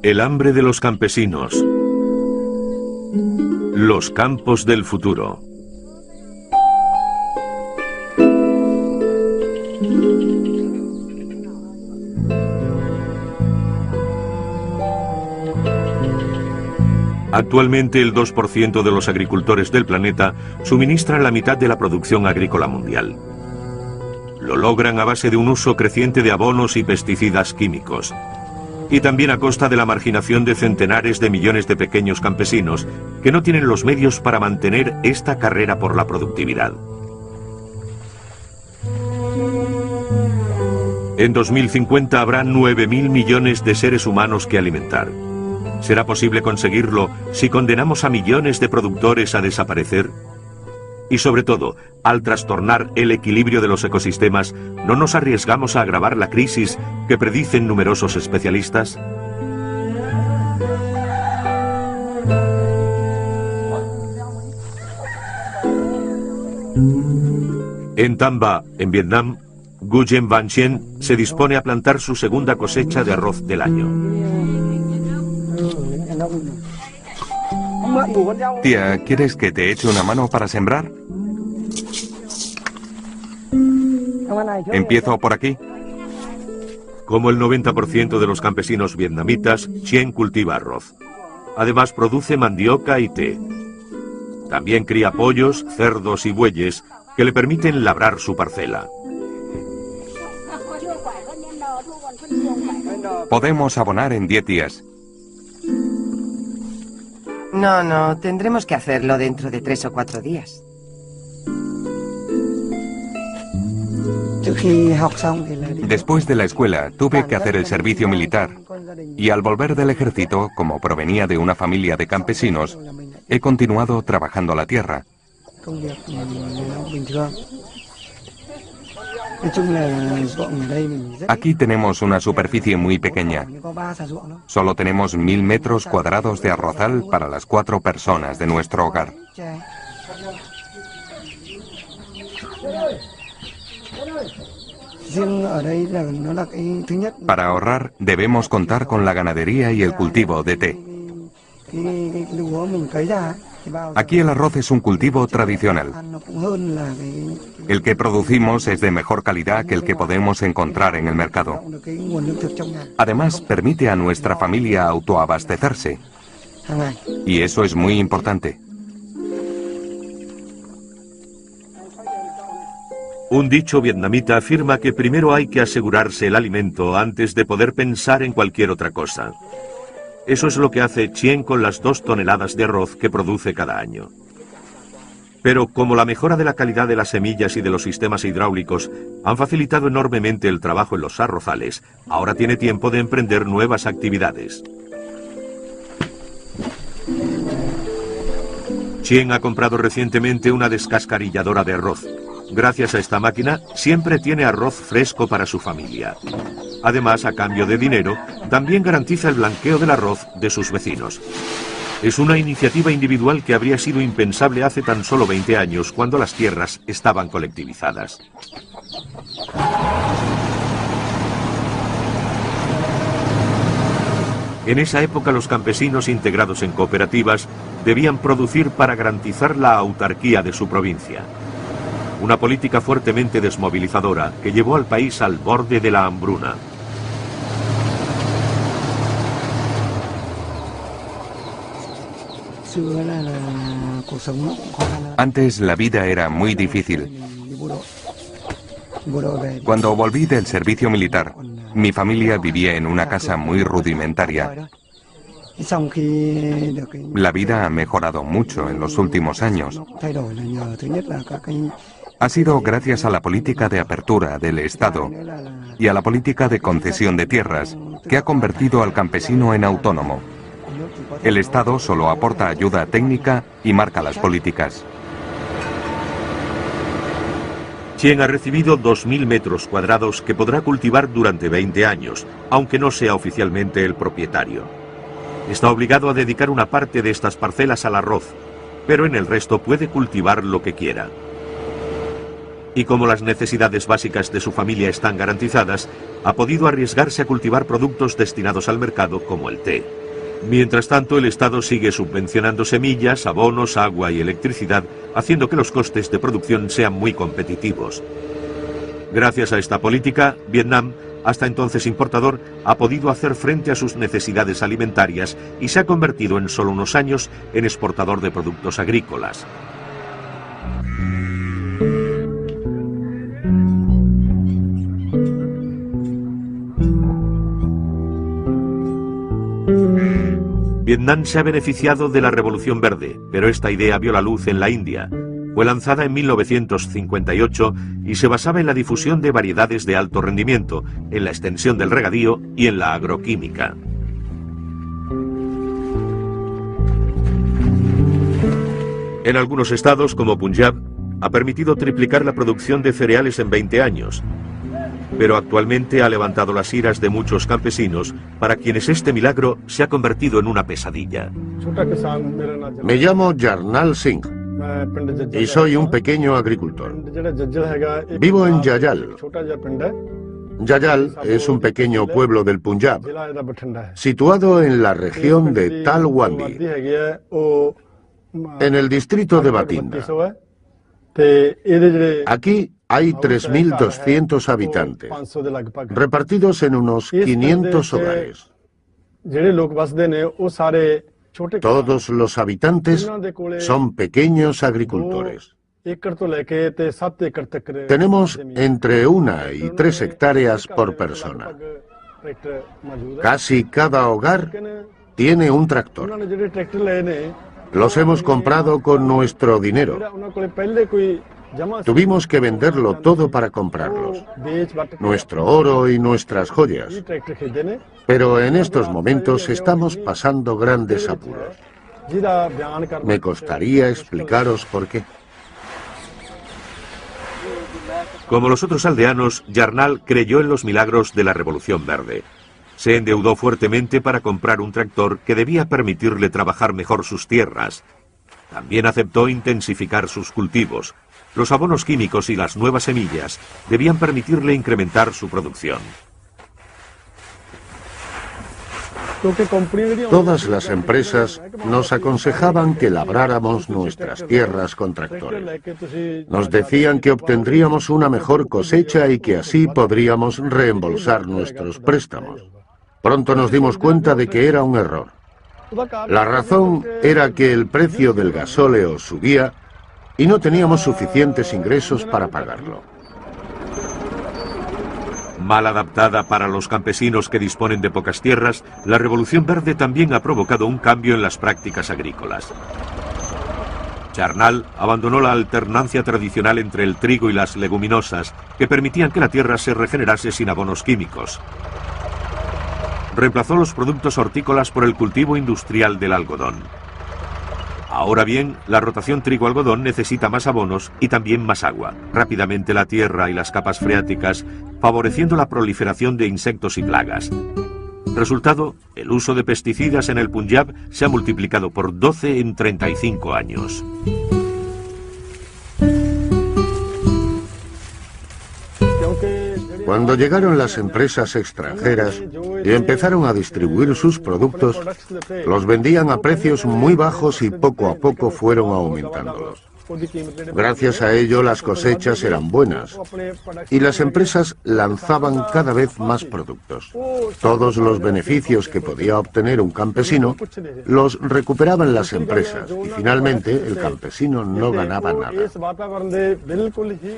El hambre de los campesinos. Los campos del futuro. Actualmente el 2% de los agricultores del planeta suministran la mitad de la producción agrícola mundial. Lo logran a base de un uso creciente de abonos y pesticidas químicos. Y también a costa de la marginación de centenares de millones de pequeños campesinos que no tienen los medios para mantener esta carrera por la productividad. En 2050 habrá 9.000 millones de seres humanos que alimentar. ¿Será posible conseguirlo si condenamos a millones de productores a desaparecer? Y sobre todo, al trastornar el equilibrio de los ecosistemas, ¿no nos arriesgamos a agravar la crisis que predicen numerosos especialistas? En Tam Va, en Vietnam, Nguyen Van Chien se dispone a plantar su segunda cosecha de arroz del año. Tía, ¿quieres que te eche una mano para sembrar? Empiezo por aquí. Como el 90% de los campesinos vietnamitas, Chien cultiva arroz. Además produce mandioca y té. También cría pollos, cerdos y bueyes que le permiten labrar su parcela. Podemos abonar en 10 días. No, tendremos que hacerlo dentro de 3 o 4 días. Después de la escuela tuve que hacer el servicio militar y al volver del ejército, como provenía de una familia de campesinos, he continuado trabajando la tierra. Aquí tenemos una superficie muy pequeña. Solo tenemos 1000 metros cuadrados de arrozal para las 4 personas de nuestro hogar. Para ahorrar debemos contar con la ganadería y el cultivo de té. Aquí el arroz es un cultivo tradicional. El que producimos es de mejor calidad que el que podemos encontrar en el mercado. Además, permite a nuestra familia autoabastecerse. Y eso es muy importante. Un dicho vietnamita afirma que primero hay que asegurarse el alimento antes de poder pensar en cualquier otra cosa. Eso es lo que hace Chien con las 2 toneladas de arroz que produce cada año. Pero como la mejora de la calidad de las semillas y de los sistemas hidráulicos han facilitado enormemente el trabajo en los arrozales, ahora tiene tiempo de emprender nuevas actividades. Chien ha comprado recientemente una descascarilladora de arroz. Gracias a esta máquina, siempre tiene arroz fresco para su familia. Además, a cambio de dinero, también garantiza el blanqueo del arroz de sus vecinos. Es una iniciativa individual que habría sido impensable hace tan solo 20 años, cuando las tierras estaban colectivizadas. En esa época, los campesinos integrados en cooperativas debían producir para garantizar la autarquía de su provincia. Una política fuertemente desmovilizadora que llevó al país al borde de la hambruna. Antes la vida era muy difícil. Cuando volví del servicio militar, mi familia vivía en una casa muy rudimentaria. La vida ha mejorado mucho en los últimos años. Ha sido gracias a la política de apertura del Estado y a la política de concesión de tierras, que ha convertido al campesino en autónomo. El Estado solo aporta ayuda técnica y marca las políticas. Chien ha recibido 2.000 metros cuadrados que podrá cultivar durante 20 años, aunque no sea oficialmente el propietario. Está obligado a dedicar una parte de estas parcelas al arroz, pero en el resto puede cultivar lo que quiera. Y como las necesidades básicas de su familia están garantizadas, ha podido arriesgarse a cultivar productos destinados al mercado como el té. Mientras tanto, el Estado sigue subvencionando semillas, abonos, agua y electricidad, haciendo que los costes de producción sean muy competitivos. Gracias a esta política, Vietnam, hasta entonces importador, ha podido hacer frente a sus necesidades alimentarias y se ha convertido en solo unos años en exportador de productos agrícolas. Vietnam se ha beneficiado de la Revolución Verde, pero esta idea vio la luz en la India. Fue lanzada en 1958 y se basaba en la difusión de variedades de alto rendimiento, en la extensión del regadío y en la agroquímica. En algunos estados, como Punjab, ha permitido triplicar la producción de cereales en 20 años. Pero actualmente ha levantado las iras de muchos campesinos, para quienes este milagro se ha convertido en una pesadilla. Me llamo Jarnal Singh y soy un pequeño agricultor. Vivo en Jajal. Jajal es un pequeño pueblo del Punjab, situado en la región de Talwandi, en el distrito de Bathinda. Aquí hay 3.200 habitantes, repartidos en unos 500 hogares. Todos los habitantes son pequeños agricultores. Tenemos entre 1 y 3 hectáreas por persona. Casi cada hogar tiene un tractor. Los hemos comprado con nuestro dinero. Tuvimos que venderlo todo para comprarlos, nuestro oro y nuestras joyas. Pero en estos momentos estamos pasando grandes apuros. Me costaría explicaros por qué. Como los otros aldeanos, Jarnal creyó en los milagros de la Revolución Verde. Se endeudó fuertemente para comprar un tractor que debía permitirle trabajar mejor sus tierras. También aceptó intensificar sus cultivos. Los abonos químicos y las nuevas semillas debían permitirle incrementar su producción. Todas las empresas nos aconsejaban que labráramos nuestras tierras con tractores. Nos decían que obtendríamos una mejor cosecha y que así podríamos reembolsar nuestros préstamos. Pronto nos dimos cuenta de que era un error. La razón era que el precio del gasóleo subía y no teníamos suficientes ingresos para pagarlo. Mal adaptada para los campesinos que disponen de pocas tierras, la Revolución Verde también ha provocado un cambio en las prácticas agrícolas. Jarnal abandonó la alternancia tradicional entre el trigo y las leguminosas, que permitían que la tierra se regenerase sin abonos químicos. Reemplazó los productos hortícolas por el cultivo industrial del algodón. Ahora bien, la rotación trigo-algodón necesita más abonos y también más agua, rápidamente la tierra y las capas freáticas, favoreciendo la proliferación de insectos y plagas. Resultado, el uso de pesticidas en el Punjab se ha multiplicado por 12 en 35 años. Cuando llegaron las empresas extranjeras y empezaron a distribuir sus productos, los vendían a precios muy bajos y poco a poco fueron aumentándolos. Gracias a ello las cosechas eran buenas y las empresas lanzaban cada vez más productos. Todos los beneficios que podía obtener un campesino los recuperaban las empresas y finalmente el campesino no ganaba nada.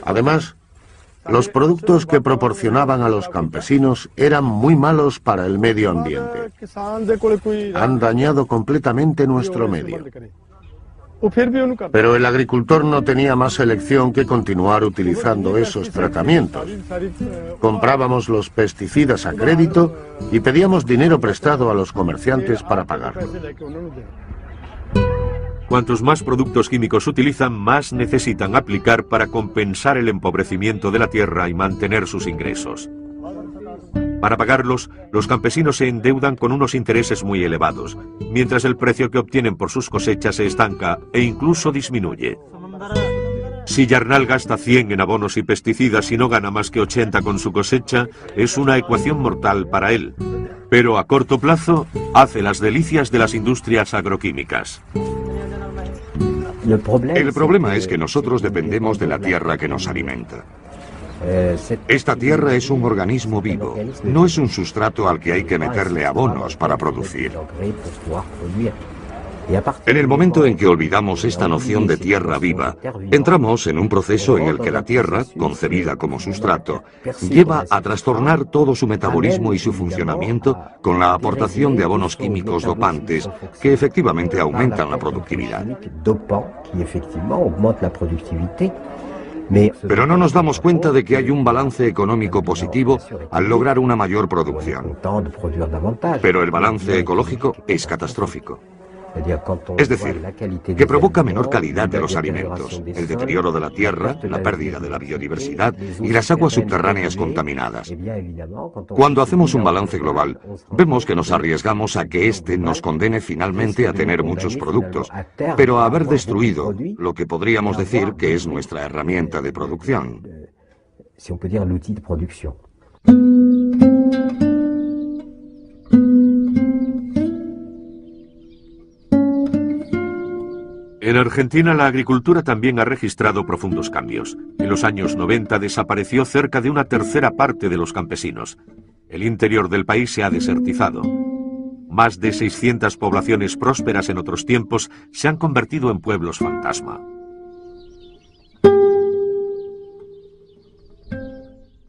Además, los productos que proporcionaban a los campesinos eran muy malos para el medio ambiente. Han dañado completamente nuestro medio. Pero el agricultor no tenía más elección que continuar utilizando esos tratamientos. Comprábamos los pesticidas a crédito y pedíamos dinero prestado a los comerciantes para pagarlo. Cuantos más productos químicos utilizan, más necesitan aplicar para compensar el empobrecimiento de la tierra y mantener sus ingresos. Para pagarlos, los campesinos se endeudan con unos intereses muy elevados, mientras el precio que obtienen por sus cosechas se estanca e incluso disminuye. Si Yarnall gasta 100 en abonos y pesticidas y no gana más que 80 con su cosecha, es una ecuación mortal para él. Pero a corto plazo, hace las delicias de las industrias agroquímicas. El problema es que nosotros dependemos de la tierra que nos alimenta. Esta tierra es un organismo vivo, no es un sustrato al que hay que meterle abonos para producir. En el momento en que olvidamos esta noción de tierra viva, entramos en un proceso en el que la tierra, concebida como sustrato, lleva a trastornar todo su metabolismo y su funcionamiento con la aportación de abonos químicos dopantes que efectivamente aumentan la productividad. Pero no nos damos cuenta de que hay un balance económico positivo al lograr una mayor producción. Pero el balance ecológico es catastrófico. Es decir, que provoca menor calidad de los alimentos, el deterioro de la tierra, la pérdida de la biodiversidad y las aguas subterráneas contaminadas. Cuando hacemos un balance global, vemos que nos arriesgamos a que éste nos condene finalmente a tener muchos productos, pero a haber destruido lo que podríamos decir que es nuestra herramienta de producción. En Argentina la agricultura también ha registrado profundos cambios. En los años 90 desapareció cerca de una tercera parte de los campesinos. El interior del país se ha desertizado. Más de 600 poblaciones prósperas en otros tiempos se han convertido en pueblos fantasma.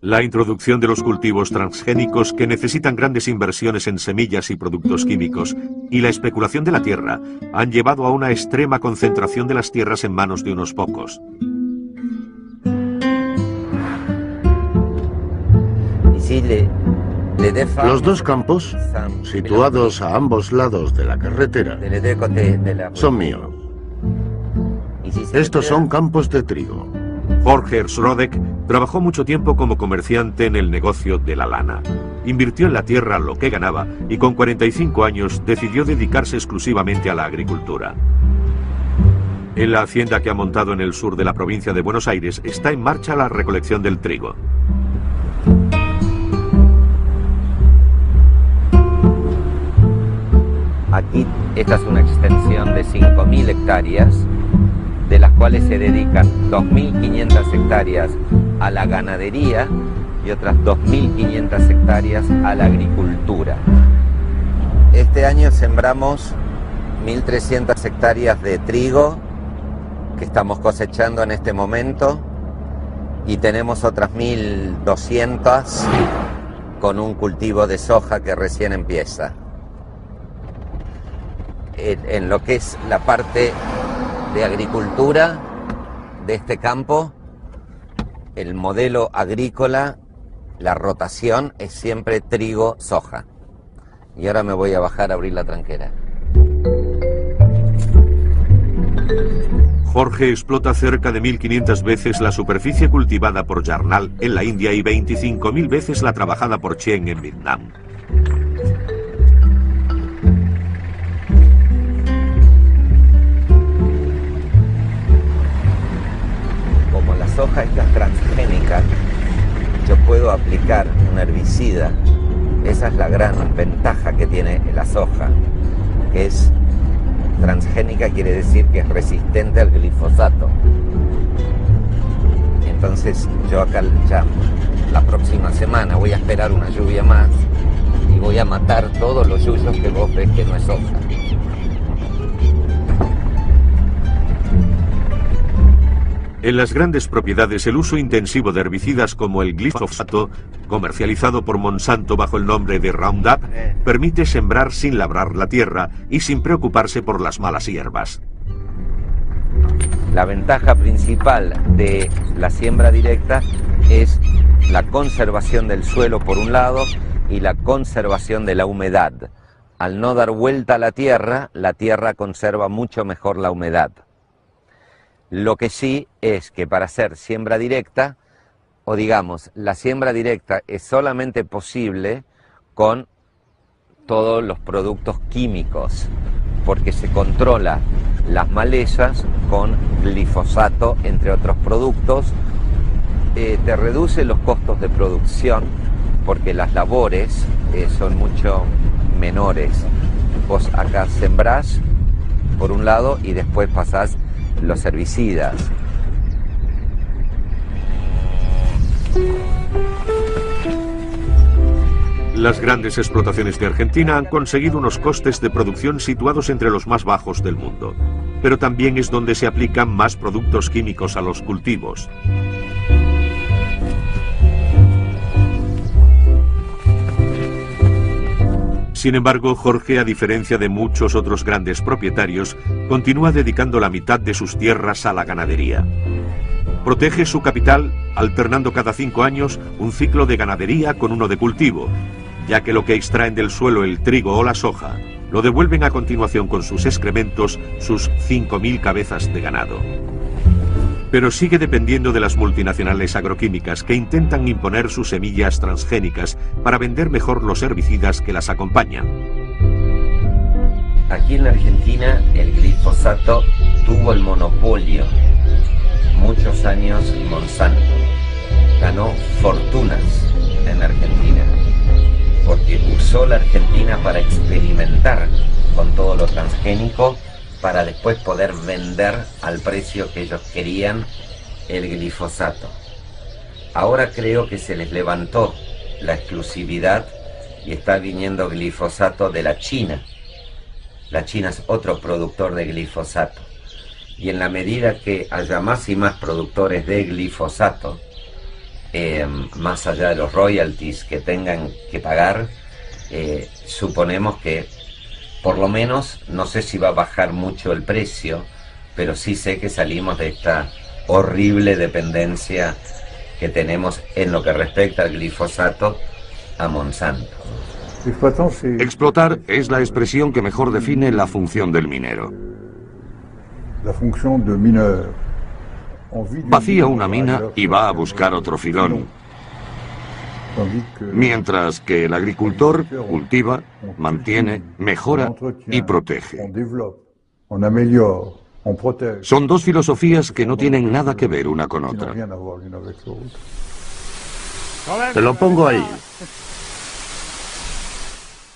La introducción de los cultivos transgénicos que necesitan grandes inversiones en semillas y productos químicos y la especulación de la tierra han llevado a una extrema concentración de las tierras en manos de unos pocos. Los dos campos, situados a ambos lados de la carretera, son míos. Estos son campos de trigo. Jorge Herzrodek trabajó mucho tiempo como comerciante en el negocio de la lana. Invirtió en la tierra lo que ganaba y con 45 años decidió dedicarse exclusivamente a la agricultura. En la hacienda que ha montado en el sur de la provincia de Buenos Aires está en marcha la recolección del trigo. Aquí, esta es una extensión de 5.000 hectáreas, de las cuales se dedican 2.500 hectáreas a la ganadería y otras 2.500 hectáreas a la agricultura. Este año sembramos 1.300 hectáreas de trigo que estamos cosechando en este momento y tenemos otras 1.200 con un cultivo de soja que recién empieza. En lo que es la parte de agricultura de este campo, el modelo agrícola, la rotación es siempre trigo-soja. Y ahora me voy a bajar a abrir la tranquera. Jorge explota cerca de 1.500 veces la superficie cultivada por Yarnall en la India y 25.000 veces la trabajada por Chien en Vietnam. La soja esta es transgénica, yo puedo aplicar un herbicida. Esa es la gran ventaja que tiene la soja, que es transgénica, quiere decir que es resistente al glifosato. Entonces yo acá ya la próxima semana voy a esperar una lluvia más y voy a matar todos los yuyos que vos ves que no es soja. En las grandes propiedades el uso intensivo de herbicidas como el glifosato, comercializado por Monsanto bajo el nombre de Roundup, permite sembrar sin labrar la tierra y sin preocuparse por las malas hierbas. La ventaja principal de la siembra directa es la conservación del suelo por un lado y la conservación de la humedad. Al no dar vuelta a la tierra conserva mucho mejor la humedad. Lo que sí es que para hacer siembra directa, o digamos, la siembra directa es solamente posible con todos los productos químicos, porque se controla las malezas con glifosato, entre otros productos. Te reduce los costos de producción porque las labores son mucho menores. Vos acá sembrás por un lado y después pasás los herbicidas. Las grandes explotaciones de Argentina han conseguido unos costes de producción situados entre los más bajos del mundo, pero también es donde se aplican más productos químicos a los cultivos. Sin embargo, Jorge, a diferencia de muchos otros grandes propietarios, continúa dedicando la mitad de sus tierras a la ganadería. Protege su capital alternando cada 5 años un ciclo de ganadería con uno de cultivo, ya que lo que extraen del suelo, el trigo o la soja, lo devuelven a continuación con sus excrementos sus 5.000 cabezas de ganado. Pero sigue dependiendo de las multinacionales agroquímicas que intentan imponer sus semillas transgénicas para vender mejor los herbicidas que las acompañan. Aquí en la Argentina el glifosato tuvo el monopolio muchos años. Monsanto ganó fortunas en Argentina porque usó la Argentina para experimentar con todo lo transgénico para después poder vender al precio que ellos querían el glifosato. Ahora creo que se les levantó la exclusividad y está viniendo glifosato de la China. La China es otro productor de glifosato. Y en la medida que haya más y más productores de glifosato, más allá de los royalties que tengan que pagar, suponemos que por lo menos, no sé si va a bajar mucho el precio, pero sí sé que salimos de esta horrible dependencia que tenemos en lo que respecta al glifosato a Monsanto. Explotar es la expresión que mejor define la función del minero. Vacía una mina y va a buscar otro filón. Mientras que el agricultor cultiva, mantiene, mejora y protege. Son dos filosofías que no tienen nada que ver una con otra. Te lo pongo ahí.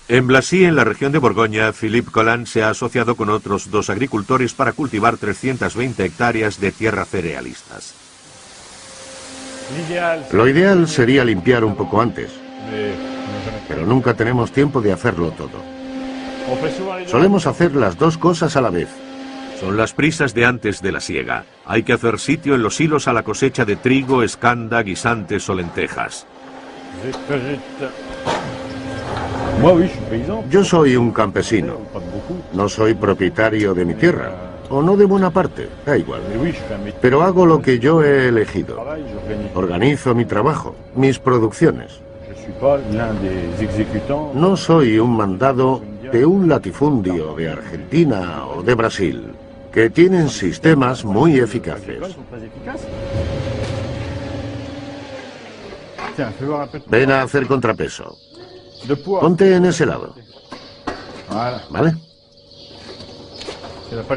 En Blasí, en la región de Borgoña, Philippe Colin se ha asociado con otros 2 agricultores para cultivar 320 hectáreas de tierra cerealistas. Lo ideal sería limpiar un poco antes, pero nunca tenemos tiempo de hacerlo todo. Solemos hacer las 2 cosas a la vez. Son las prisas de antes de la siega. Hay que hacer sitio en los hilos a la cosecha de trigo, escanda, guisantes o lentejas. Yo soy un campesino. No soy propietario de mi tierra. O no de buena parte, da igual. Pero hago lo que yo he elegido. Organizo mi trabajo, mis producciones. No soy un mandado de un latifundio de Argentina o de Brasil, que tienen sistemas muy eficaces. Ven a hacer contrapeso. Ponte en ese lado. ¿Vale?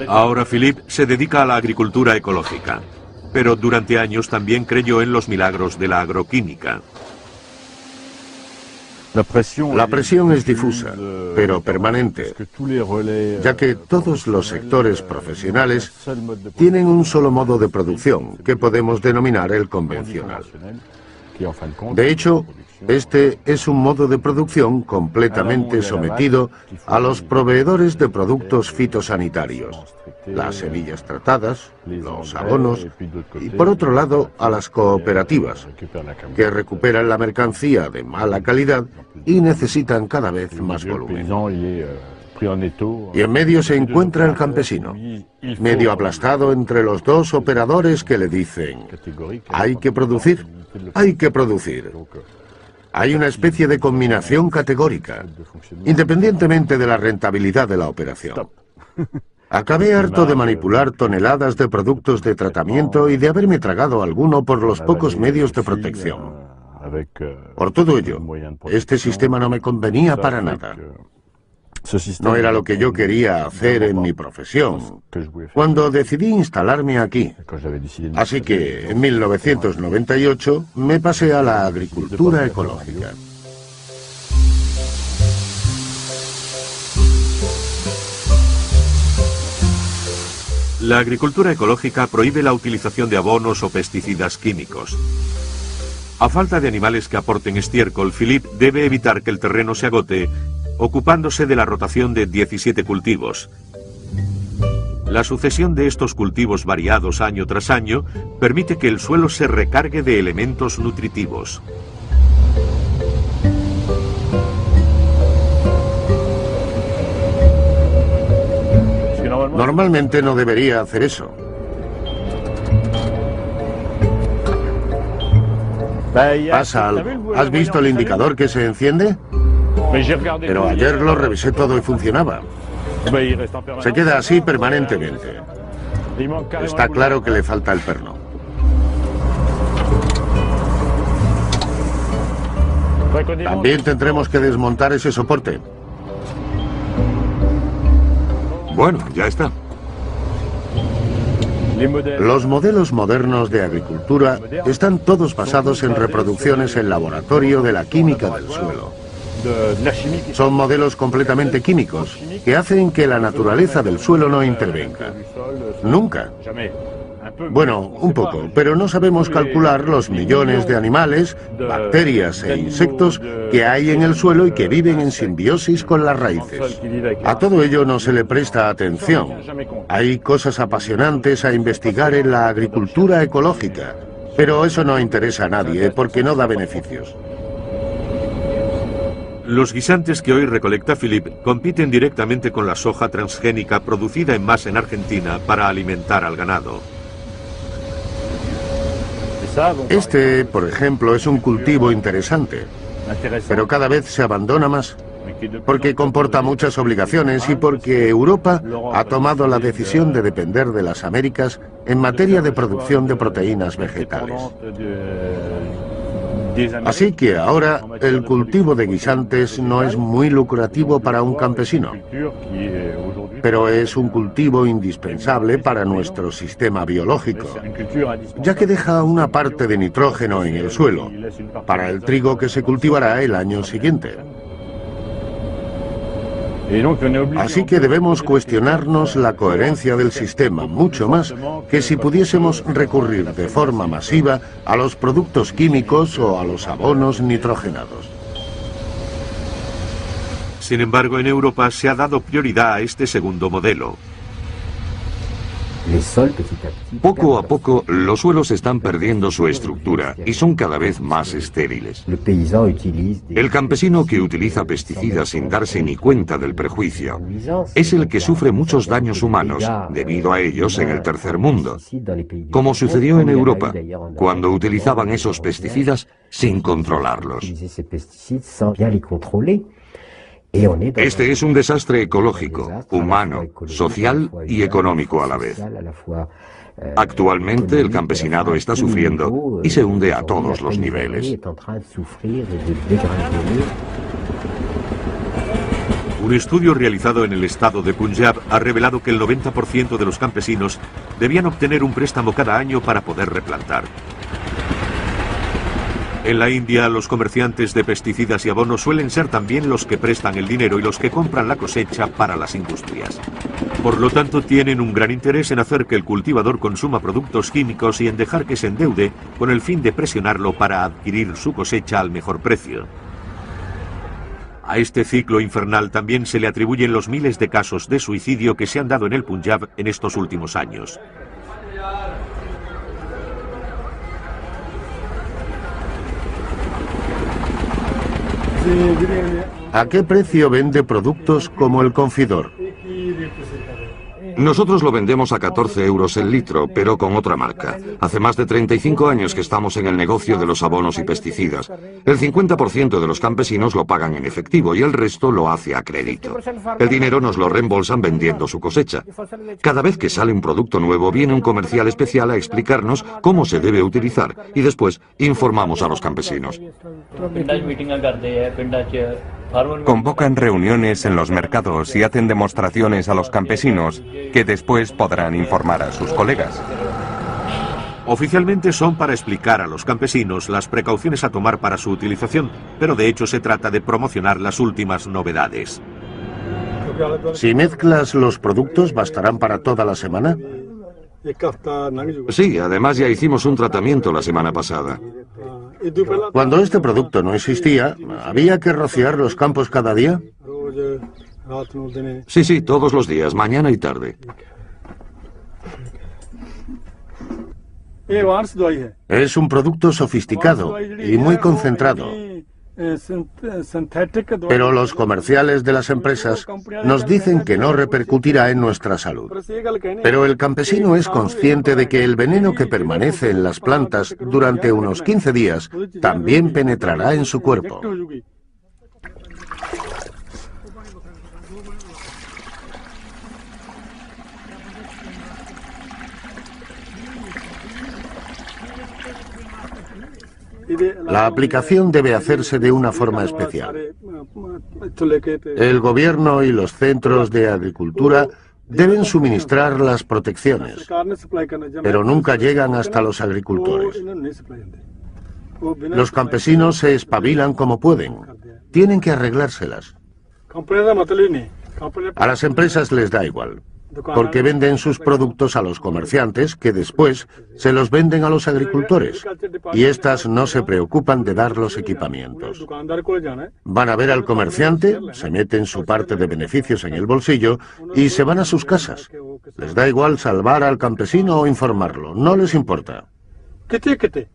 Ahora Philippe se dedica a la agricultura ecológica, pero durante años también creyó en los milagros de la agroquímica. La presión es difusa, pero permanente, ya que todos los sectores profesionales tienen un solo modo de producción, que podemos denominar el convencional. De hecho, este es un modo de producción completamente sometido a los proveedores de productos fitosanitarios, las semillas tratadas, los abonos y, por otro lado, a las cooperativas, que recuperan la mercancía de mala calidad y necesitan cada vez más volumen. Y en medio se encuentra el campesino, medio aplastado entre los 2 operadores que le dicen: hay que producir, hay que producir. Hay una especie de combinación categórica, independientemente de la rentabilidad de la operación. Acabé harto de manipular toneladas de productos de tratamiento y de haberme tragado alguno por los pocos medios de protección. Por todo ello, este sistema no me convenía para nada. No era lo que yo quería hacer en mi profesión cuando decidí instalarme aquí. Así que en 1998 me pasé a la agricultura ecológica. La agricultura ecológica prohíbe la utilización de abonos o pesticidas químicos. A falta de animales que aporten estiércol, Philippe debe evitar que el terreno se agote, ocupándose de la rotación de 17 cultivos. La sucesión de estos cultivos variados año tras año permite que el suelo se recargue de elementos nutritivos. Normalmente no debería hacer eso. Pasa algo. ¿Has visto el indicador que se enciende? Pero ayer lo revisé todo y funcionaba. Se queda así permanentemente. Está claro que le falta el perno. También tendremos que desmontar ese soporte. Bueno, ya está. Los modelos modernos de agricultura están todos basados en reproducciones en laboratorio de la química del suelo. Son modelos completamente químicos que hacen que la naturaleza del suelo no intervenga. Nunca. Bueno, un poco, pero no sabemos calcular los millones de animales, bacterias e insectos que hay en el suelo y que viven en simbiosis con las raíces. A todo ello no se le presta atención. Hay cosas apasionantes a investigar en la agricultura ecológica, pero eso no interesa a nadie porque no da beneficios. Los guisantes que hoy recolecta Philippe compiten directamente con la soja transgénica producida en masa en Argentina para alimentar al ganado. Este, por ejemplo, es un cultivo interesante, pero cada vez se abandona más, porque comporta muchas obligaciones y porque Europa ha tomado la decisión de depender de las Américas en materia de producción de proteínas vegetales. Así que ahora el cultivo de guisantes no es muy lucrativo para un campesino, pero es un cultivo indispensable para nuestro sistema biológico, ya que deja una parte de nitrógeno en el suelo para el trigo que se cultivará el año siguiente. Así que debemos cuestionarnos la coherencia del sistema mucho más que si pudiésemos recurrir de forma masiva a los productos químicos o a los abonos nitrogenados. Sin embargo, en Europa se ha dado prioridad a este segundo modelo. Poco a poco, los suelos están perdiendo su estructura y son cada vez más estériles. El campesino que utiliza pesticidas sin darse ni cuenta del perjuicio es el que sufre muchos daños humanos debido a ellos en el tercer mundo, como sucedió en Europa, cuando utilizaban esos pesticidas sin controlarlos. Este es un desastre ecológico, humano, social y económico a la vez. Actualmente el campesinado está sufriendo y se hunde a todos los niveles. Un estudio realizado en el estado de Punjab ha revelado que el 90% de los campesinos debían obtener un préstamo cada año para poder replantar. En la India, los comerciantes de pesticidas y abonos suelen ser también los que prestan el dinero y los que compran la cosecha para las industrias. Por lo tanto, tienen un gran interés en hacer que el cultivador consuma productos químicos y en dejar que se endeude con el fin de presionarlo para adquirir su cosecha al mejor precio. A este ciclo infernal también se le atribuyen los miles de casos de suicidio que se han dado en el Punjab en estos últimos años. ¿A qué precio vende productos como el Confidor? Nosotros lo vendemos a 14 euros el litro, pero con otra marca. Hace más de 35 años que estamos en el negocio de los abonos y pesticidas. El 50% de los campesinos lo pagan en efectivo y el resto lo hace a crédito. El dinero nos lo reembolsan vendiendo su cosecha. Cada vez que sale un producto nuevo, viene un comercial especial a explicarnos cómo se debe utilizar y después informamos a los campesinos. Convocan reuniones en los mercados y hacen demostraciones a los campesinos que después podrán informar a sus colegas. Oficialmente son para explicar a los campesinos las precauciones a tomar para su utilización, pero de hecho se trata de promocionar las últimas novedades. Si mezclas los productos, ¿bastarán para toda la semana? Sí, además ya hicimos un tratamiento la semana pasada. Cuando este producto no existía, ¿había que rociar los campos cada día? Sí, todos los días, mañana y tarde. Es un producto sofisticado y muy concentrado. Pero los comerciales de las empresas nos dicen que no repercutirá en nuestra salud. Pero el campesino es consciente de que el veneno que permanece en las plantas durante unos 15 días también penetrará en su cuerpo. La aplicación debe hacerse de una forma especial. El gobierno y los centros de agricultura deben suministrar las protecciones, pero nunca llegan hasta los agricultores. Los campesinos se espabilan como pueden. Tienen que arreglárselas. A las empresas les da igual, porque venden sus productos a los comerciantes que después se los venden a los agricultores, y éstas no se preocupan de dar los equipamientos. Van a ver al comerciante, se meten su parte de beneficios en el bolsillo y se van a sus casas. Les da igual salvar al campesino o informarlo, no les importa.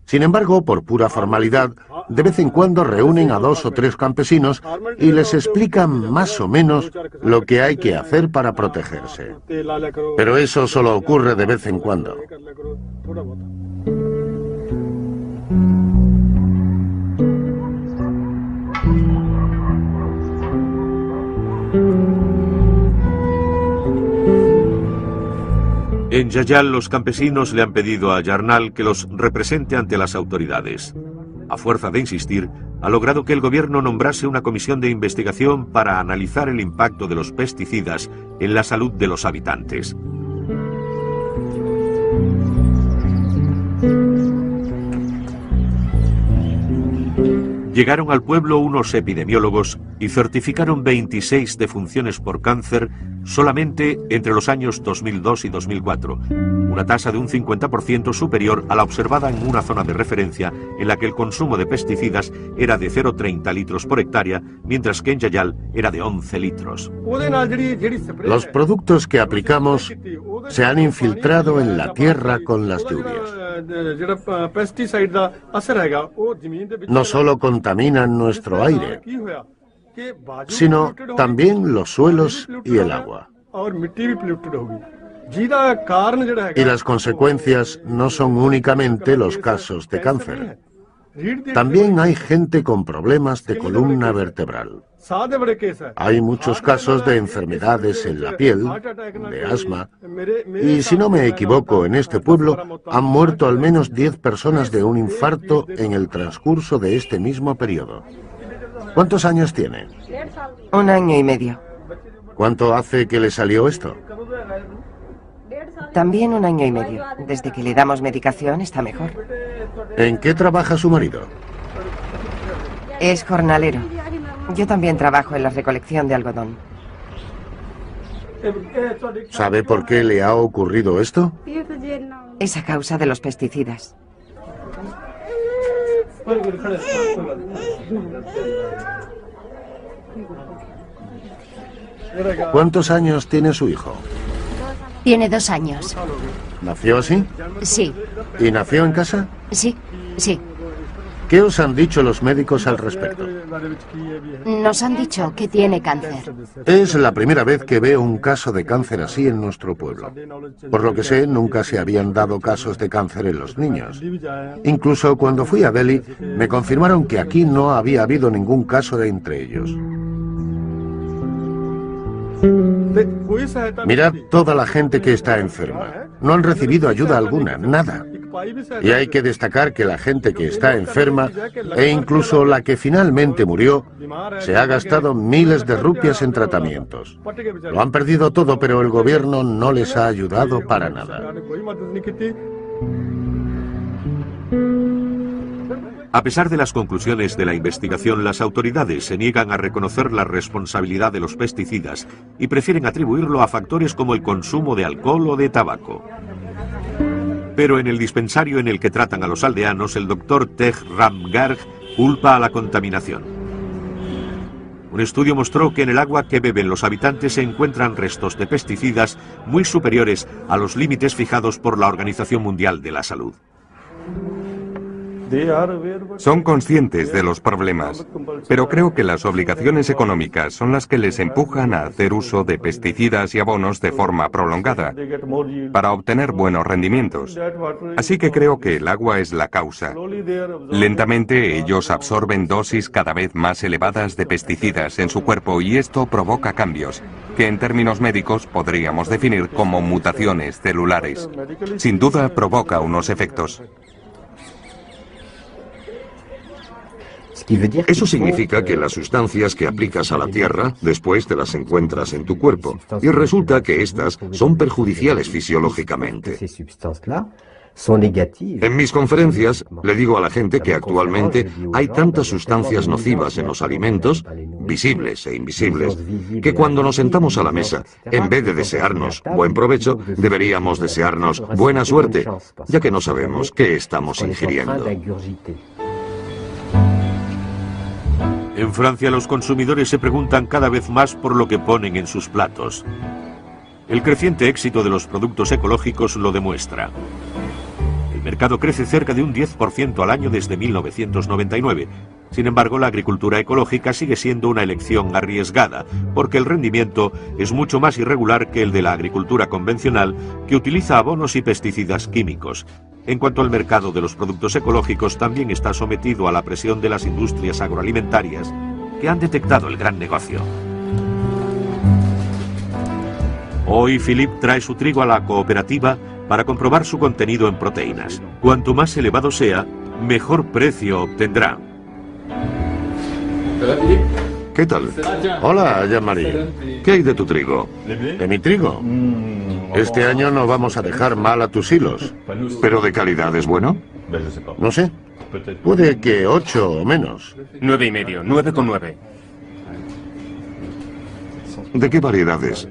Sin embargo, por pura formalidad, de vez en cuando reúnen a 2 o 3 campesinos y les explican más o menos lo que hay que hacer para protegerse. Pero eso solo ocurre de vez en cuando. En Yayal, los campesinos le han pedido a Yarnal que los represente ante las autoridades. A fuerza de insistir, ha logrado que el gobierno nombrase una comisión de investigación para analizar el impacto de los pesticidas en la salud de los habitantes. Llegaron al pueblo unos epidemiólogos y certificaron 26 defunciones por cáncer solamente entre los años 2002 y 2004, una tasa de un 50% superior a la observada en una zona de referencia en la que el consumo de pesticidas era de 0,30 litros por hectárea, mientras que en Yayal era de 11 litros. Los productos que aplicamos se han infiltrado en la tierra con las lluvias. No solo contaminan nuestro aire, sino también los suelos y el agua. Y las consecuencias no son únicamente los casos de cáncer. También hay gente con problemas de columna vertebral. Hay muchos casos de enfermedades en la piel, de asma, y si no me equivoco, en este pueblo han muerto al menos 10 personas de un infarto en el transcurso de este mismo periodo. ¿Cuántos años tiene? 1 año y medio. ¿Cuánto hace que le salió esto? También 1 año y medio. Desde que le damos medicación está mejor. ¿En qué trabaja su marido? Es jornalero. Yo también trabajo en la recolección de algodón. ¿Sabe por qué le ha ocurrido esto? Es a causa de los pesticidas. ¿Cuántos años tiene su hijo? Tiene 2 años. ¿Nació así? Sí, ¿Y nació en casa? sí. ¿Qué os han dicho los médicos al respecto? Nos han dicho que tiene cáncer. Es la primera vez que veo un caso de cáncer así en nuestro pueblo. Por lo que sé, nunca se habían dado casos de cáncer en los niños. Incluso cuando fui a Delhi, me confirmaron que aquí no había habido ningún caso de entre ellos. Mirad toda la gente que está enferma. No han recibido ayuda alguna, nada. Y hay que destacar que la gente que está enferma, e incluso la que finalmente murió, se ha gastado miles de rupias en tratamientos. Lo han perdido todo, pero el gobierno no les ha ayudado para nada. A pesar de las conclusiones de la investigación, las autoridades se niegan a reconocer la responsabilidad de los pesticidas y prefieren atribuirlo a factores como el consumo de alcohol o de tabaco. Pero en el dispensario en el que tratan a los aldeanos, el doctor Tej Ram Garg culpa a la contaminación. Un estudio mostró que en el agua que beben los habitantes se encuentran restos de pesticidas muy superiores a los límites fijados por la Organización Mundial de la Salud. Son conscientes de los problemas, pero creo que las obligaciones económicas son las que les empujan a hacer uso de pesticidas y abonos de forma prolongada, para obtener buenos rendimientos. Así que creo que el agua es la causa. Lentamente ellos absorben dosis cada vez más elevadas de pesticidas en su cuerpo y esto provoca cambios, que en términos médicos podríamos definir como mutaciones celulares. Sin duda provoca unos efectos. Eso significa que las sustancias que aplicas a la tierra, después te las encuentras en tu cuerpo, y resulta que estas son perjudiciales fisiológicamente. En mis conferencias le digo a la gente que actualmente hay tantas sustancias nocivas en los alimentos, visibles e invisibles, que cuando nos sentamos a la mesa, en vez de desearnos buen provecho, deberíamos desearnos buena suerte, ya que no sabemos qué estamos ingiriendo. En Francia, los consumidores se preguntan cada vez más por lo que ponen en sus platos. El creciente éxito de los productos ecológicos lo demuestra. El mercado crece cerca de un 10% al año desde 1999. Sin embargo, la agricultura ecológica sigue siendo una elección arriesgada, porque el rendimiento es mucho más irregular que el de la agricultura convencional, que utiliza abonos y pesticidas químicos. En cuanto al mercado de los productos ecológicos, también está sometido a la presión de las industrias agroalimentarias, que han detectado el gran negocio. Hoy Philippe trae su trigo a la cooperativa para comprobar su contenido en proteínas. Cuanto más elevado sea, mejor precio obtendrá. ¿Qué tal? Hola, Jean-Marie. ¿Qué hay de tu trigo? ¿De mi trigo? Este año no vamos a dejar mal a tus hilos. ¿Pero de calidad es bueno? No sé. Puede que 8 o menos. 9,5, 9,9. ¿De qué variedades?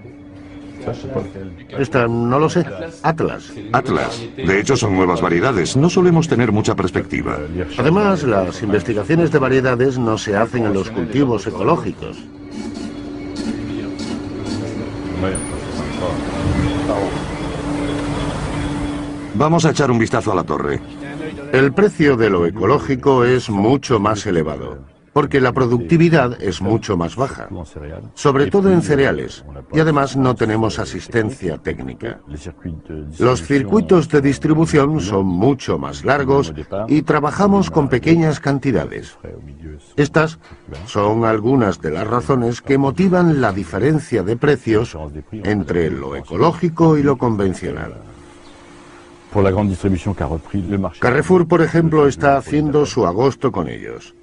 Esta no lo sé. Atlas. Atlas. De hecho, son nuevas variedades. No solemos tener mucha perspectiva. Además, las investigaciones de variedades no se hacen en los cultivos ecológicos. Vamos a echar un vistazo a la torre. El precio de lo ecológico es mucho más elevado, porque la productividad es mucho más baja, sobre todo en cereales, y además no tenemos asistencia técnica. Los circuitos de distribución son mucho más largos y trabajamos con pequeñas cantidades. Estas son algunas de las razones que motivan la diferencia de precios entre lo ecológico y lo convencional. Carrefour, por ejemplo, está haciendo su agosto con ellos.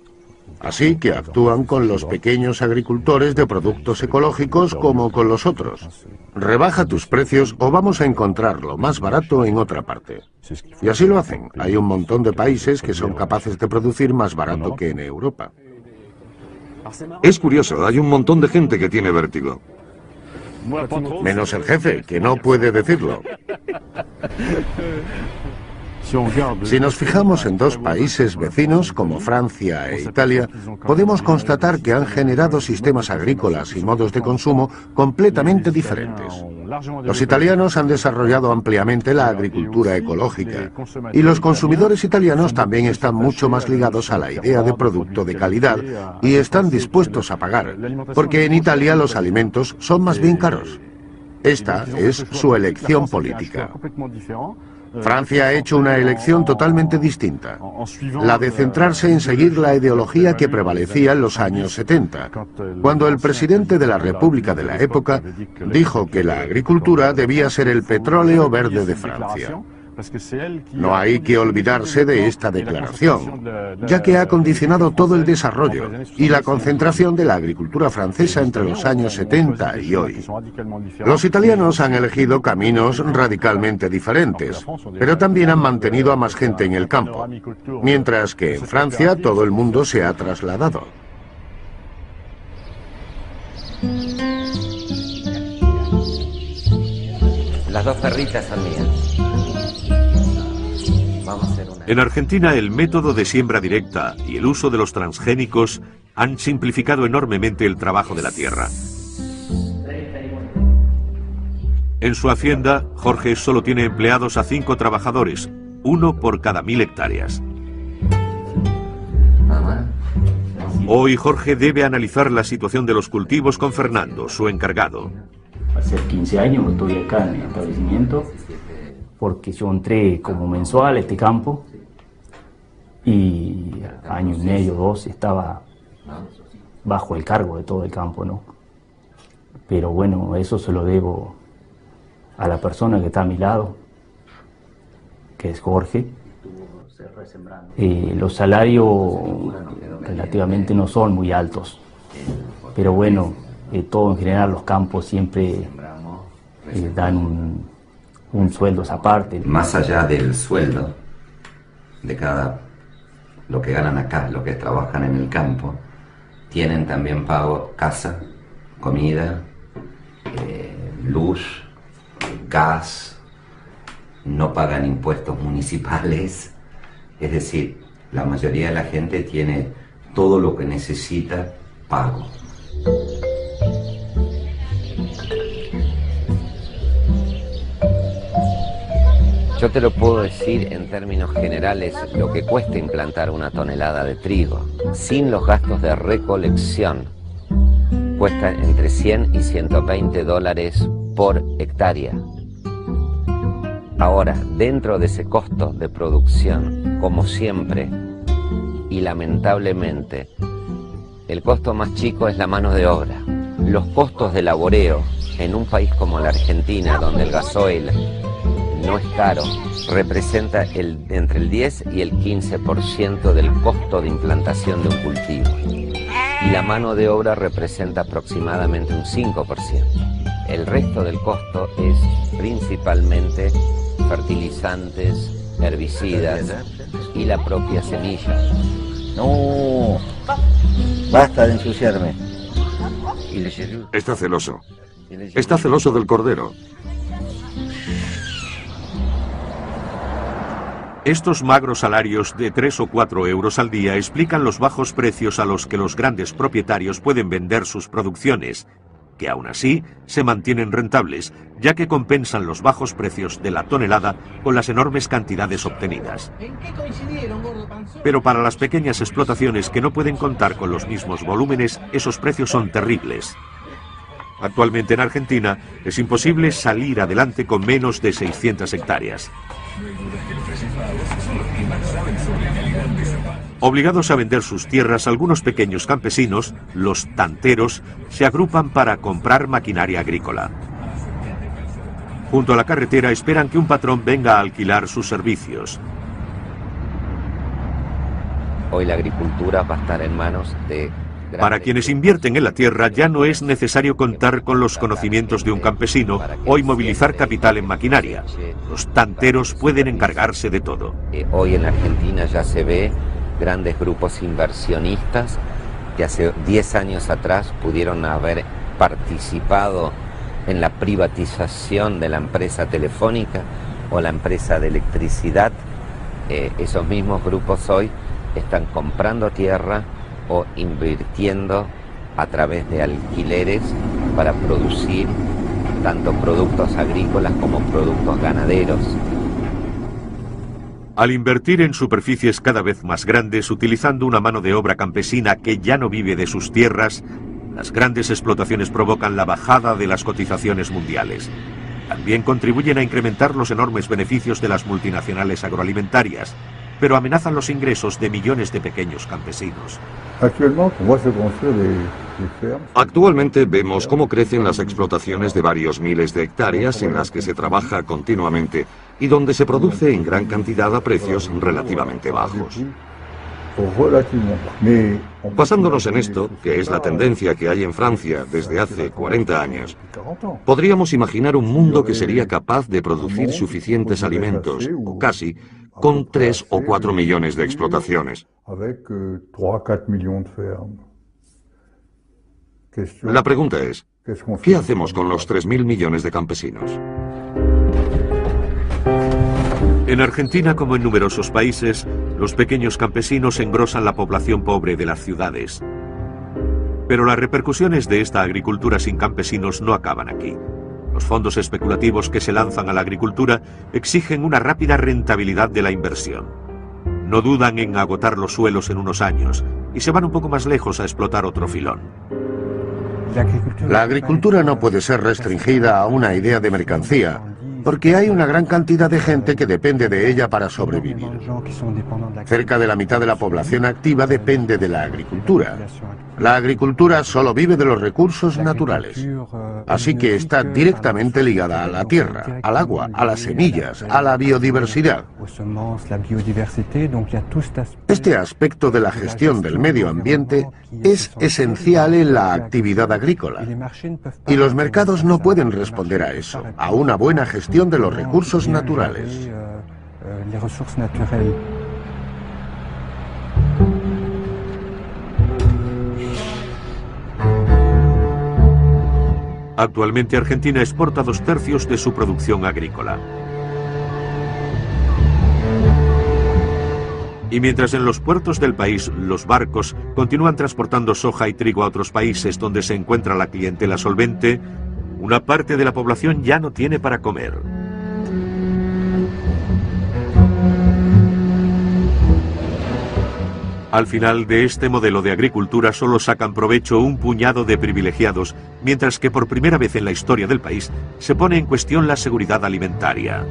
Así que actúan con los pequeños agricultores de productos ecológicos como con los otros. Rebaja tus precios o vamos a encontrarlo más barato en otra parte. Y así lo hacen. Hay un montón de países que son capaces de producir más barato que en Europa. Es curioso, hay un montón de gente que tiene vértigo. Menos el jefe, que no puede decirlo. Si nos fijamos en dos países vecinos como Francia e Italia, podemos constatar que han generado sistemas agrícolas y modos de consumo completamente diferentes. Los italianos han desarrollado ampliamente la agricultura ecológica y los consumidores italianos también están mucho más ligados a la idea de producto de calidad y están dispuestos a pagar, porque en Italia los alimentos son más bien caros. Esta es su elección política. Francia ha hecho una elección totalmente distinta, la de centrarse en seguir la ideología que prevalecía en los años 70, cuando el presidente de la República de la época dijo que la agricultura debía ser el petróleo verde de Francia. No hay que olvidarse de esta declaración, ya que ha condicionado todo el desarrollo y la concentración de la agricultura francesa entre los años 70 y hoy. Los italianos han elegido caminos radicalmente diferentes, pero también han mantenido a más gente en el campo, mientras que en Francia todo el mundo se ha trasladado. Las dos perritas son mías. Vamos a hacer una. En Argentina, el método de siembra directa y el uso de los transgénicos han simplificado enormemente el trabajo de la tierra. En su hacienda, Jorge solo tiene empleados a 5 trabajadores, 1 por cada 1000 hectáreas. Hoy Jorge debe analizar la situación de los cultivos con Fernando, su encargado. Hace 15 años estoy acá en el establecimiento porque yo entré como mensual a este campo y año y medio, 2 estaba bajo el cargo de todo el campo, ¿no? Pero bueno, eso se lo debo a la persona que está a mi lado, que es Jorge. Los salarios relativamente no son muy altos, pero bueno, todo en general los campos siempre dan un sueldo aparte. Más allá del sueldo de lo que ganan acá, lo que trabajan en el campo, tienen también pago casa, comida, luz, gas, no pagan impuestos municipales, es decir, la mayoría de la gente tiene todo lo que necesita pago. Yo te lo puedo decir en términos generales lo que cuesta implantar una tonelada de trigo. Sin los gastos de recolección, cuesta entre 100 y 120 dólares por hectárea. Ahora, dentro de ese costo de producción, como siempre, y lamentablemente, el costo más chico es la mano de obra. Los costos de laboreo en un país como la Argentina, donde el gasoil no es caro, representa entre el 10 y el 15% del costo de implantación de un cultivo. Y la mano de obra representa aproximadamente un 5%. El resto del costo es principalmente fertilizantes, herbicidas y la propia semilla. No, basta de ensuciarme. Está celoso. Está celoso del cordero. Estos magros salarios de 3 o 4 euros al día explican los bajos precios a los que los grandes propietarios pueden vender sus producciones, que aún así se mantienen rentables, ya que compensan los bajos precios de la tonelada con las enormes cantidades obtenidas. Pero para las pequeñas explotaciones que no pueden contar con los mismos volúmenes, esos precios son terribles. Actualmente en Argentina es imposible salir adelante con menos de 600 hectáreas. Obligados a vender sus tierras, algunos pequeños campesinos, los tanteros, se agrupan para comprar maquinaria agrícola. Junto a la carretera esperan que un patrón venga a alquilar sus servicios. Hoy la agricultura va a estar en manos de... Para quienes invierten en la tierra ya no es necesario contar con los conocimientos de un campesino o movilizar capital en maquinaria. Los tanteros pueden encargarse de todo. Hoy en Argentina ya se ve grandes grupos inversionistas que hace 10 años atrás pudieron haber participado en la privatización de la empresa telefónica o la empresa de electricidad. Esos mismos grupos hoy están comprando tierra o invirtiendo a través de alquileres para producir tanto productos agrícolas como productos ganaderos. Al invertir en superficies cada vez más grandes, utilizando una mano de obra campesina que ya no vive de sus tierras, las grandes explotaciones provocan la bajada de las cotizaciones mundiales. También contribuyen a incrementar los enormes beneficios de las multinacionales agroalimentarias. pero amenazan los ingresos de millones de pequeños campesinos. Actualmente vemos cómo crecen las explotaciones de varios miles de hectáreas en las que se trabaja continuamente y donde se produce en gran cantidad a precios relativamente bajos. Basándonos en esto, que es la tendencia que hay en Francia desde hace 40 años, podríamos imaginar un mundo que sería capaz de producir suficientes alimentos, o casi, con 3 o 4 millones de explotaciones. La pregunta es, ¿qué hacemos con los 3.000 millones de campesinos? En Argentina, como en numerosos países, los pequeños campesinos engrosan la población pobre de las ciudades. Pero las repercusiones de esta agricultura sin campesinos no acaban aquí. Los fondos especulativos que se lanzan a la agricultura exigen una rápida rentabilidad de la inversión. No dudan en agotar los suelos en unos años y se van un poco más lejos a explotar otro filón. La agricultura no puede ser restringida a una idea de mercancía, porque hay una gran cantidad de gente que depende de ella para sobrevivir. Cerca de la mitad de la población activa depende de la agricultura. La agricultura solo vive de los recursos naturales, así que está directamente ligada a la tierra, al agua, a las semillas, a la biodiversidad. Este aspecto de la gestión del medio ambiente es esencial en la actividad agrícola, y los mercados no pueden responder a eso, a una buena gestión de los recursos naturales. Actualmente Argentina exporta 2/3 de su producción agrícola. Y mientras en los puertos del país los barcos continúan transportando soja y trigo a otros países donde se encuentra la clientela solvente, una parte de la población ya no tiene para comer. Al final de este modelo de agricultura solo sacan provecho un puñado de privilegiados, mientras que por primera vez en la historia del país se pone en cuestión la seguridad alimentaria.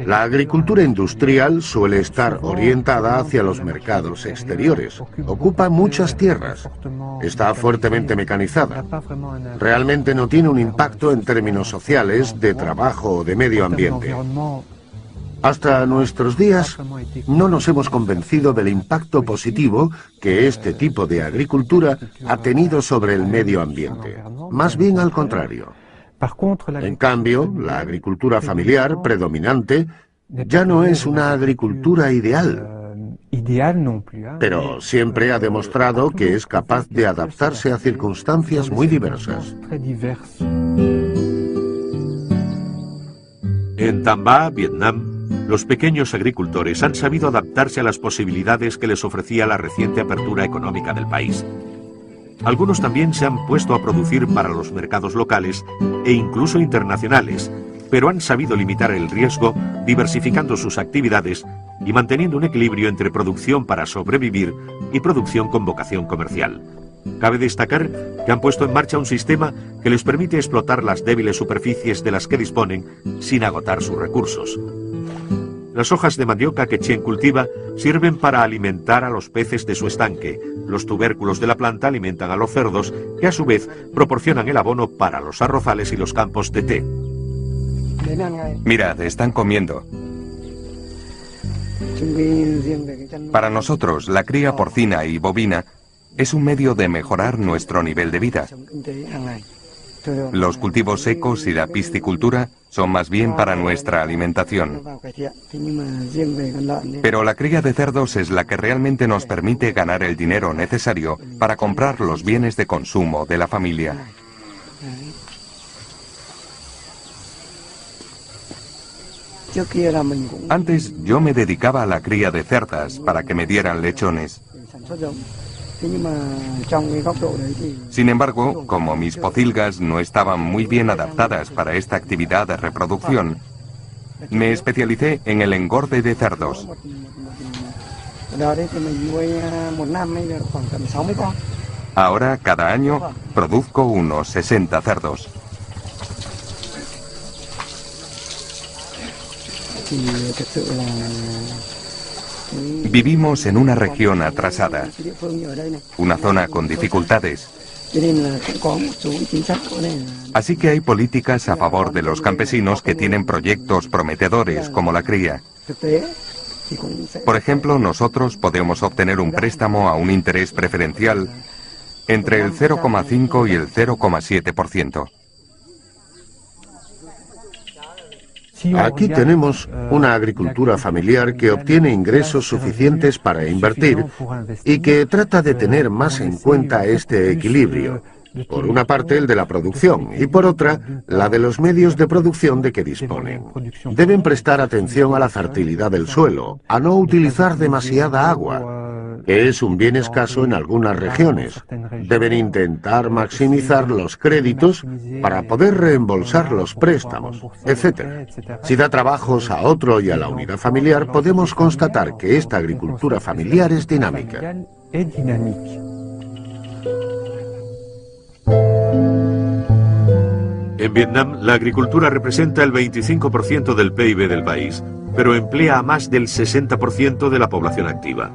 La agricultura industrial suele estar orientada hacia los mercados exteriores. Ocupa muchas tierras. Está fuertemente mecanizada. Realmente no tiene un impacto en términos sociales, de trabajo o de medio ambiente. Hasta nuestros días no nos hemos convencido del impacto positivo que este tipo de agricultura ha tenido sobre el medio ambiente. Más bien al contrario. En cambio, la agricultura familiar predominante ya no es una agricultura ideal, pero siempre ha demostrado que es capaz de adaptarse a circunstancias muy diversas. En Tam Va, Vietnam, los pequeños agricultores han sabido adaptarse a las posibilidades que les ofrecía la reciente apertura económica del país. Algunos también se han puesto a producir para los mercados locales e incluso internacionales, pero han sabido limitar el riesgo diversificando sus actividades y manteniendo un equilibrio entre producción para sobrevivir y producción con vocación comercial. Cabe destacar que han puesto en marcha un sistema que les permite explotar las débiles superficies de las que disponen sin agotar sus recursos. Las hojas de mandioca que Chien cultiva sirven para alimentar a los peces de su estanque. Los tubérculos de la planta alimentan a los cerdos, que a su vez proporcionan el abono para los arrozales y los campos de té. Mirad, están comiendo. Para nosotros, la cría porcina y bovina es un medio de mejorar nuestro nivel de vida. Los cultivos secos y la piscicultura son más bien para nuestra alimentación. Pero la cría de cerdos es la que realmente nos permite ganar el dinero necesario para comprar los bienes de consumo de la familia. Antes yo me dedicaba a la cría de cerdas para que me dieran lechones. Sin embargo, como mis pocilgas no estaban muy bien adaptadas para esta actividad de reproducción, me especialicé en el engorde de cerdos. Ahora, cada año, produzco unos 60 cerdos. Vivimos en una región atrasada, una zona con dificultades. Así que hay políticas a favor de los campesinos que tienen proyectos prometedores como la cría. Por ejemplo, nosotros podemos obtener un préstamo a un interés preferencial entre el 0,5 y el 0,7%. Aquí tenemos una agricultura familiar que obtiene ingresos suficientes para invertir y que trata de tener más en cuenta este equilibrio. Por una parte, el de la producción y por otra, la de los medios de producción de que disponen. Deben prestar atención a la fertilidad del suelo, a no utilizar demasiada agua, que es un bien escaso en algunas regiones. Deben intentar maximizar los créditos para poder reembolsar los préstamos, etc. Si da trabajos a otro y a la unidad familiar, podemos constatar que esta agricultura familiar es dinámica. En Vietnam, la agricultura representa el 25% del PIB del país, pero emplea a más del 60% de la población activa.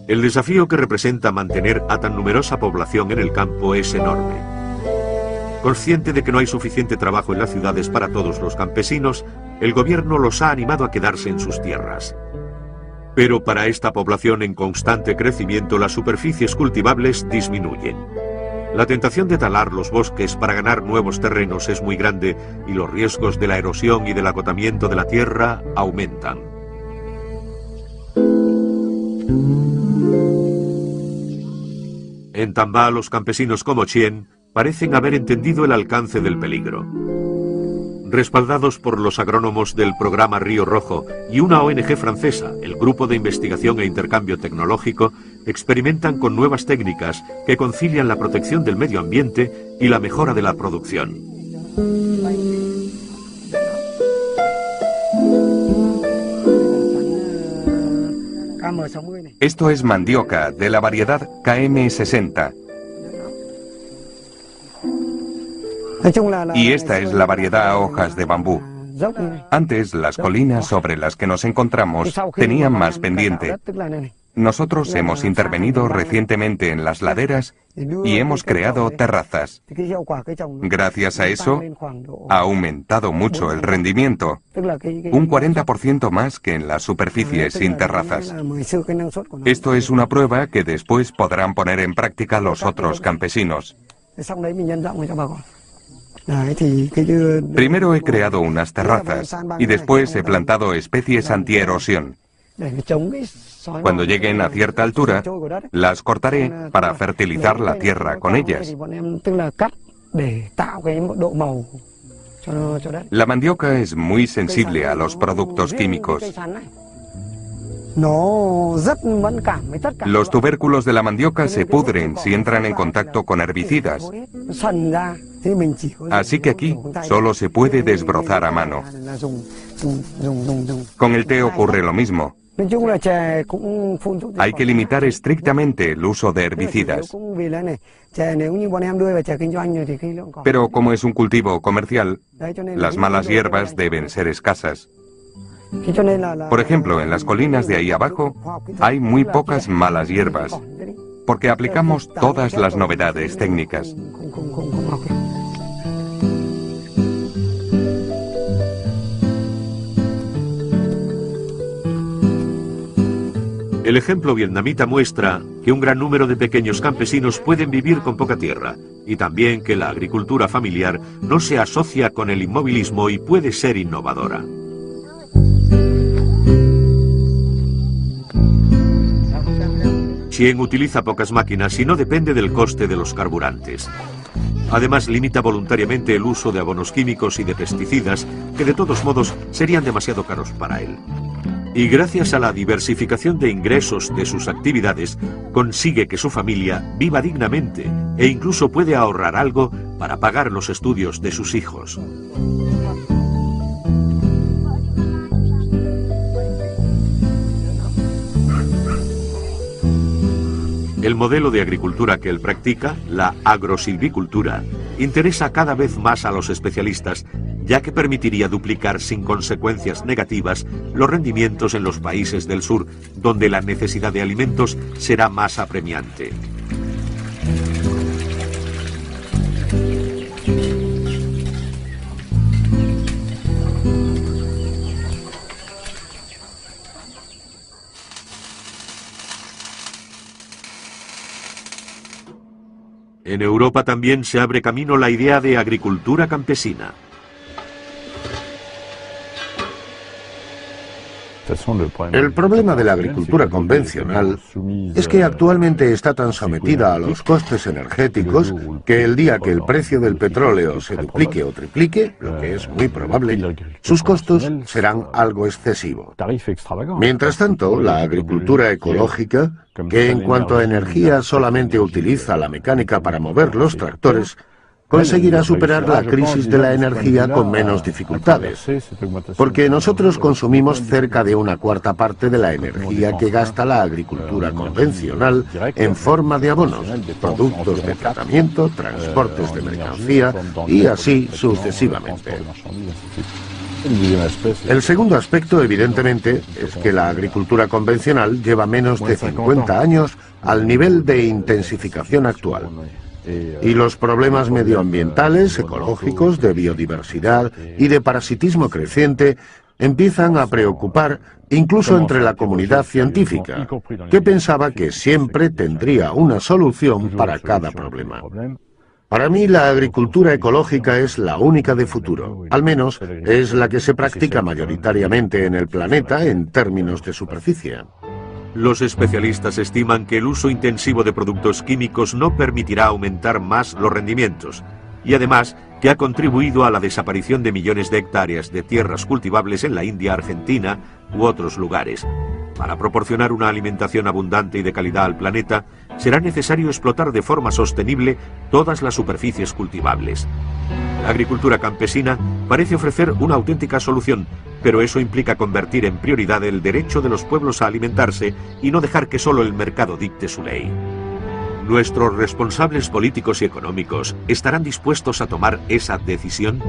El desafío que representa mantener a tan numerosa población en el campo es enorme. Consciente de que no hay suficiente trabajo en las ciudades para todos los campesinos, el gobierno los ha animado a quedarse en sus tierras. Pero para esta población en constante crecimiento, las superficies cultivables disminuyen. La tentación de talar los bosques para ganar nuevos terrenos es muy grande y los riesgos de la erosión y del agotamiento de la tierra aumentan. En Tambá, los campesinos como Chien parecen haber entendido el alcance del peligro. Respaldados por los agrónomos del programa Río Rojo y una ONG francesa, el Grupo de Investigación e Intercambio Tecnológico, experimentan con nuevas técnicas que concilian la protección del medio ambiente y la mejora de la producción. Esto es mandioca de la variedad KM60. Y esta es la variedad a hojas de bambú. Antes, las colinas sobre las que nos encontramos tenían más pendiente. Nosotros hemos intervenido recientemente en las laderas y hemos creado terrazas. Gracias a eso, ha aumentado mucho el rendimiento, un 40% más que en las superficies sin terrazas. Esto es una prueba que después podrán poner en práctica los otros campesinos. Primero he creado unas terrazas y después he plantado especies antierosión. Cuando lleguen a cierta altura, las cortaré para fertilizar la tierra con ellas. La mandioca es muy sensible a los productos químicos. Los tubérculos de la mandioca se pudren si entran en contacto con herbicidas. Así que aquí solo se puede desbrozar a mano. Con el té ocurre lo mismo. Hay que limitar estrictamente el uso de herbicidas. Pero como es un cultivo comercial, las malas hierbas deben ser escasas. Por ejemplo, en las colinas de ahí abajo hay muy pocas malas hierbas, porque aplicamos todas las novedades técnicas. El ejemplo vietnamita muestra que un gran número de pequeños campesinos pueden vivir con poca tierra y también que la agricultura familiar no se asocia con el inmovilismo y puede ser innovadora. Chien utiliza pocas máquinas y no depende del coste de los carburantes. Además, limita voluntariamente el uso de abonos químicos y de pesticidas que de todos modos serían demasiado caros para él. Y gracias a la diversificación de ingresos de sus actividades, consigue que su familia viva dignamente e incluso puede ahorrar algo para pagar los estudios de sus hijos. El modelo de agricultura que él practica, la agrosilvicultura, interesa cada vez más a los especialistas, ya que permitiría duplicar sin consecuencias negativas los rendimientos en los países del sur, donde la necesidad de alimentos será más apremiante. En Europa también se abre camino la idea de agricultura campesina. El problema de la agricultura convencional es que actualmente está tan sometida a los costes energéticos que el día que el precio del petróleo se duplique o triplique, lo que es muy probable, sus costos serán algo excesivos. Mientras tanto, la agricultura ecológica, que en cuanto a energía solamente utiliza la mecánica para mover los tractores, conseguirá superar la crisis de la energía con menos dificultades, porque nosotros consumimos cerca de 1/4 parte de la energía que gasta la agricultura convencional en forma de abonos, productos de tratamiento, transportes de mercancía y así sucesivamente. El segundo aspecto, evidentemente, es que la agricultura convencional lleva menos de 50 años al nivel de intensificación actual. Y los problemas medioambientales, ecológicos, de biodiversidad y de parasitismo creciente empiezan a preocupar incluso entre la comunidad científica, que pensaba que siempre tendría una solución para cada problema. Para mí, la agricultura ecológica es la única de futuro, al menos es la que se practica mayoritariamente en el planeta en términos de superficie. Los especialistas estiman que el uso intensivo de productos químicos no permitirá aumentar más los rendimientos, y además que ha contribuido a la desaparición de millones de hectáreas de tierras cultivables en la India, Argentina u otros lugares. Para proporcionar una alimentación abundante y de calidad al planeta, será necesario explotar de forma sostenible todas las superficies cultivables. La agricultura campesina parece ofrecer una auténtica solución, pero eso implica convertir en prioridad el derecho de los pueblos a alimentarse y no dejar que solo el mercado dicte su ley. ¿Nuestros responsables políticos y económicos estarán dispuestos a tomar esa decisión?